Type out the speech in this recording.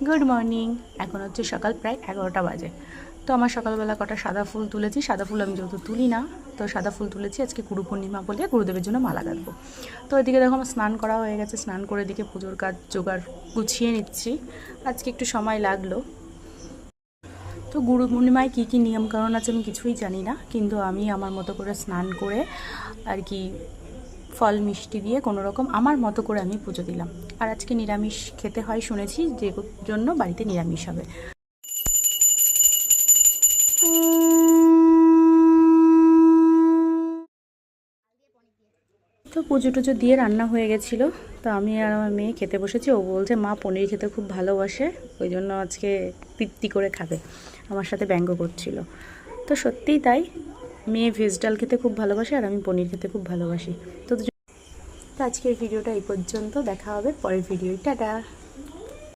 Good morning. এখন হচ্ছে সকাল প্রায় 11টা বাজে। তো আমার সকালবেলা কটা সাদা ফুল তুলেছি। সাদা ফুল আমি যেহেতু তুলি না, তো সাদা ফুল তুলেছি। আজকে গুরু পূর্ণিমা বলে গুরুদেবের জন্য মালা গাঁথবো। তো এদিকে দেখো আমার স্নান করা হয়ে গেছে। স্নান করে এদিকে পুজোর কাজ জোগাড় গুছিয়ে নিচ্ছি। আজকে একটু সময় লাগলো। তো গুরু পূর্ণিমায় কী কী নিয়মকানুন আছে আমি কিছুই জানি না, কিন্তু আমি আমার মতো করে স্নান করে আর কি ফল মিষ্টি দিয়ে কোনো রকম আমার মতো করে আমি পুজো দিলাম। আর আজকে নিরামিষ খেতে হয় শুনেছি, যে জন্য বাড়িতে নিরামিষ হবে। তো পুজো টুজো দিয়ে রান্না হয়ে গেছিলো। তো আমি আর আমার মেয়ে খেতে বসেছি। ও বলছে মা পনির খেতে খুব ভালোবাসে, ওই জন্য আজকে তৃপ্তি করে খাবে, আমার সাথে ব্যঙ্গ করছিল। তো সত্যিই তাই, মেয়ে ভেজ ডাল খেতে খুব ভালোবাসে আর আমি পনির খেতে খুব ভালোবাসি। তো আজকের ভিডিওটা এই পর্যন্ত, দেখা হবে পরের ভিডিও। টাটা।